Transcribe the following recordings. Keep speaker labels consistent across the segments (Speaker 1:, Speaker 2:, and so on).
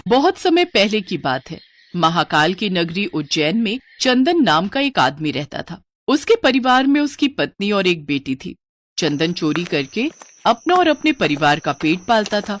Speaker 1: बहुत समय पहले की बात है। महाकाल की नगरी उज्जैन में चंदन नाम का एक आदमी रहता था। उसके परिवार में उसकी पत्नी और एक बेटी थी। चंदन चोरी करके अपना और अपने परिवार का पेट पालता था।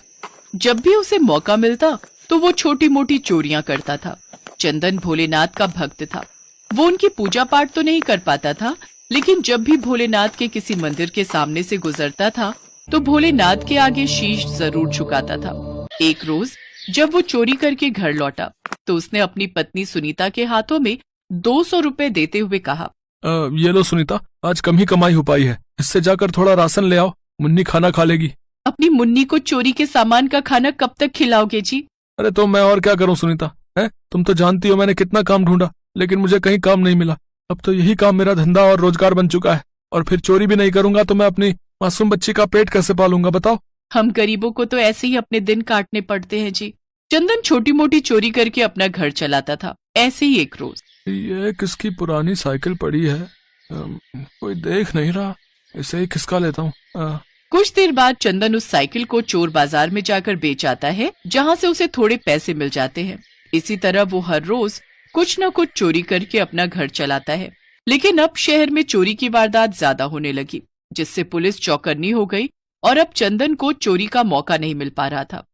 Speaker 1: जब भी उसे मौका मिलता तो वो छोटी मोटी चोरियां करता था। चंदन भोलेनाथ का भक्त था। वो उनकी पूजा पाठ तो नहीं कर पाता था, लेकिन जब भी भोलेनाथ के किसी मंदिर के सामने से गुजरता था तो भोलेनाथ के आगे शीश जरूर झुकाता था। एक रोज जब वो चोरी करके घर लौटा तो उसने अपनी पत्नी सुनीता के हाथों में 200 रुपए देते हुए कहा,
Speaker 2: ये लो सुनीता, आज कम ही कमाई हो पाई है, इससे जाकर थोड़ा राशन ले आओ, मुन्नी खाना खा लेगी।
Speaker 1: अपनी मुन्नी को चोरी के सामान का खाना कब तक खिलाओगे जी?
Speaker 2: अरे तो मैं और क्या करूं सुनीता, है तुम तो जानती हो मैंने कितना काम ढूंढा, लेकिन मुझे कहीं काम नहीं मिला। अब तो यही काम मेरा धंधा और रोजगार बन चुका है, और फिर चोरी भी नहीं करूंगा तो मैं अपनी मासूम बच्ची का पेट कैसे पालूंगा बताओ।
Speaker 1: हम गरीबों को तो ऐसे ही अपने दिन काटने पड़ते हैं जी। चंदन छोटी मोटी चोरी करके अपना घर चलाता था। ऐसे ही एक रोज,
Speaker 2: ये किसकी पुरानी साइकिल पड़ी है, कोई देख नहीं रहा, इसे ही खिसका लेता हूँ।
Speaker 1: कुछ देर बाद चंदन उस साइकिल को चोर बाजार में जाकर बेच आता है, जहाँ से उसे थोड़े पैसे मिल जाते हैं। इसी तरह वो हर रोज कुछ न कुछ चोरी करके अपना घर चलाता है। लेकिन अब शहर में चोरी की वारदात ज्यादा होने लगी, जिससे पुलिस चौकन्नी हो गई और अब चंदन को चोरी का मौका नहीं मिल पा रहा था।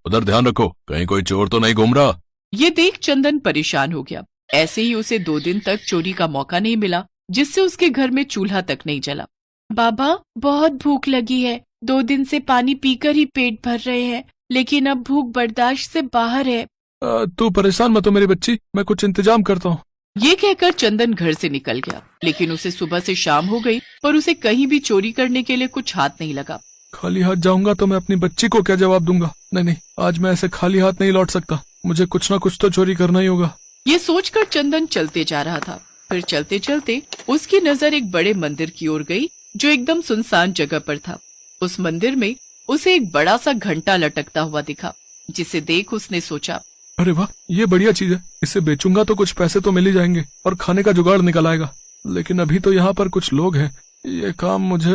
Speaker 2: उधर ध्यान रखो, कहीं कोई चोर तो नहीं घूम रहा।
Speaker 1: ये देख चंदन परेशान हो गया। ऐसे ही उसे 2 दिन तक चोरी का मौका नहीं मिला, जिससे उसके घर में चूल्हा तक नहीं जला। बाबा, बहुत भूख लगी है, 2 दिन से पानी पीकर ही पेट भर रहे हैं, लेकिन अब भूख बर्दाश्त से बाहर है।
Speaker 2: तू परेशान मत हो मेरी बच्ची, मैं कुछ इंतजाम करता हूँ।
Speaker 1: ये कहकर चंदन घर से निकल गया, लेकिन उसे सुबह से शाम हो गई पर उसे कहीं भी चोरी करने के लिए कुछ हाथ नहीं लगा।
Speaker 2: खाली हाथ जाऊंगा तो मैं अपनी बच्ची को क्या जवाब दूंगा। नहीं नहीं, आज मैं ऐसे खाली हाथ नहीं लौट सकता, मुझे कुछ ना कुछ तो चोरी करना ही होगा।
Speaker 1: ये सोचकर चंदन चलते जा रहा था। फिर चलते चलते उसकी नजर एक बड़े मंदिर की ओर गई, जो एकदम सुनसान जगह पर था। उस मंदिर में उसे एक बड़ा सा घंटा लटकता हुआ दिखा, जिसे देख उसने सोचा,
Speaker 2: अरे वाह, ये बढ़िया चीज है, इसे बेचूंगा तो कुछ पैसे तो मिल ही जाएंगे और खाने का जुगाड़ निकल आएगा। लेकिन अभी तो यहाँ पर कुछ लोग हैं, ये काम मुझे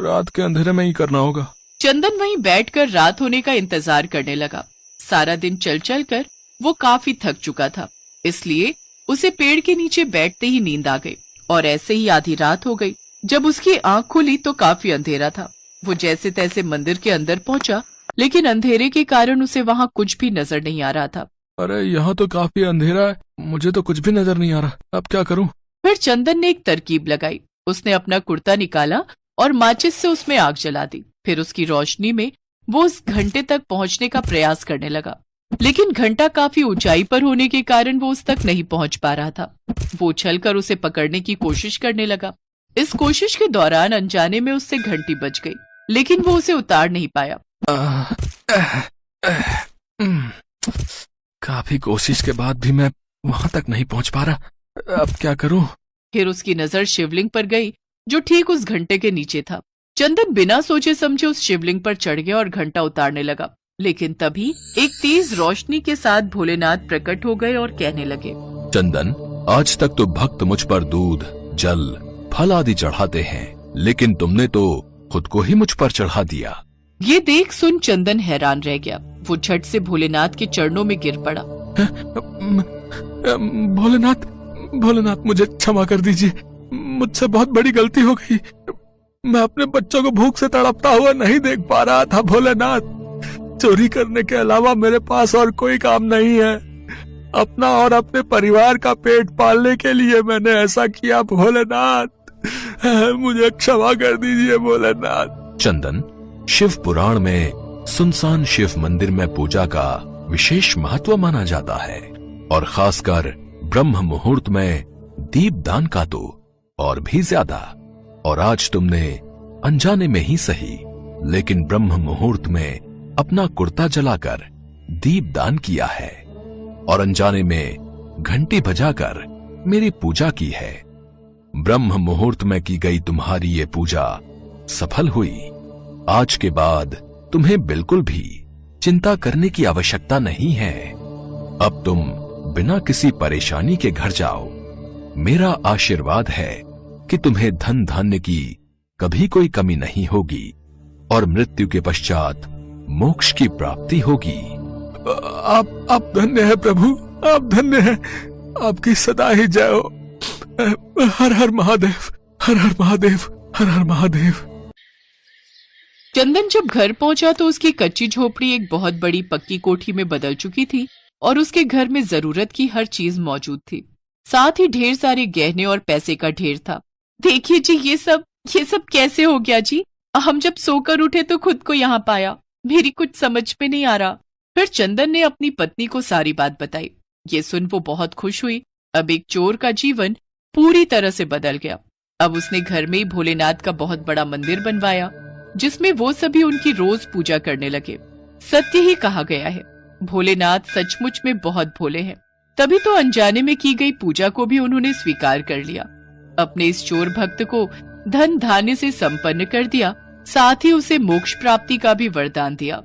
Speaker 2: रात के अंधेरे में ही करना होगा।
Speaker 1: चंदन वहीं बैठकर रात होने का इंतजार करने लगा। सारा दिन चल चल कर वो काफी थक चुका था, इसलिए उसे पेड़ के नीचे बैठते ही नींद आ गई और ऐसे ही आधी रात हो गई। जब उसकी आंख खुली तो काफी अंधेरा था। वो जैसे तैसे मंदिर के अंदर पहुंचा, लेकिन अंधेरे के कारण उसे वहाँ कुछ भी नजर नहीं आ रहा था।
Speaker 2: अरे यहाँ तो काफी अंधेरा है, मुझे तो कुछ भी नजर नहीं आ रहा, अब क्या करूं?
Speaker 1: फिर चंदन ने एक तरकीब लगाई। उसने अपना कुर्ता निकाला और माचिस से उसमें आग जला दी। फिर उसकी रोशनी में वो उस घंटे तक पहुंचने का प्रयास करने लगा, लेकिन घंटा काफी ऊंचाई पर होने के कारण वो उस तक नहीं पहुंच पा रहा था। वो उछलकर उसे पकड़ने की कोशिश करने लगा। इस कोशिश के दौरान अनजाने में उससे घंटी बज गई, लेकिन वो उसे उतार नहीं पाया।
Speaker 2: काफी कोशिश के बाद भी मैं वहां तक नहीं पहुंच पा रहा, अब क्या करूं?
Speaker 1: फिर उसकी नजर शिवलिंग पर गई, जो ठीक उस घंटे के नीचे था। चंदन बिना सोचे समझे उस शिवलिंग पर चढ़ गया और घंटा उतारने लगा, लेकिन तभी एक तेज रोशनी के साथ भोलेनाथ प्रकट हो गए और कहने लगे,
Speaker 3: चंदन, आज तक तो भक्त मुझ पर दूध, जल, फल आदि चढ़ाते हैं, लेकिन तुमने तो खुद को ही मुझ पर चढ़ा दिया।
Speaker 1: ये देख सुन चंदन हैरान रह गया। वो झट से भोलेनाथ के चरणों में गिर पड़ा।
Speaker 2: भोलेनाथ, भोलेनाथ मुझे क्षमा कर दीजिए, मुझसे बहुत बड़ी गलती हो गई। मैं अपने बच्चों को भूख से तड़पता हुआ नहीं देख पा रहा था भोलेनाथ। चोरी करने के अलावा मेरे पास और कोई काम नहीं है। अपना और अपने परिवार का पेट पालने के लिए मैंने ऐसा किया भोलेनाथ, मुझे क्षमा कर दीजिए भोलेनाथ।
Speaker 3: चंदन, शिव पुराण में सुनसान शिव मंदिर में पूजा का विशेष महत्व माना जाता है, और खासकर ब्रह्म मुहूर्त में दीपदान का तो और भी ज्यादा। और आज तुमने अनजाने में ही सही, लेकिन ब्रह्म मुहूर्त में अपना कुर्ता जलाकर दीपदान किया है और अनजाने में घंटी बजाकर मेरी पूजा की है। ब्रह्म मुहूर्त में की गई तुम्हारी ये पूजा सफल हुई। आज के बाद तुम्हें बिल्कुल भी चिंता करने की आवश्यकता नहीं है। अब तुम बिना किसी परेशानी के घर जाओ। मेरा आशीर्वाद है कि तुम्हें धन धान्य की कभी कोई कमी नहीं होगी और मृत्यु के पश्चात मोक्ष की प्राप्ति होगी।
Speaker 2: आप धन्य है प्रभु, आप धन्य है। आपकी सदा ही जय हो। हर हर महादेव, हर हर महादेव, हर हर महादेव।
Speaker 1: चंदन जब घर पहुंचा तो उसकी कच्ची झोपड़ी एक बहुत बड़ी पक्की कोठी में बदल चुकी थी और उसके घर में जरूरत की हर चीज मौजूद थी। साथ ही ढेर सारे गहने और पैसे का ढेर था। देखिए जी, ये सब कैसे हो गया जी? हम जब सोकर उठे तो खुद को यहाँ पाया। मेरी कुछ समझ में नहीं आ रहा। फिर चंदन ने अपनी पत्नी को सारी बात बताई। ये सुन वो बहुत खुश हुई। अब एक चोर का जीवन पूरी तरह से बदल गया। अब उसने घर में ही भोलेनाथ का बहुत बड़ा मंदिर बनवाया, जिसमें वो सभी उनकी रोज पूजा करने लगे। सत्य ही कहा गया है, भोलेनाथ सचमुच में बहुत भोले हैं। तभी तो अनजाने में की गई पूजा को भी उन्होंने स्वीकार कर लिया। अपने इस चोर भक्त को धन धान्य से संपन्न कर दिया, साथ ही उसे मोक्ष प्राप्ति का भी वरदान दिया।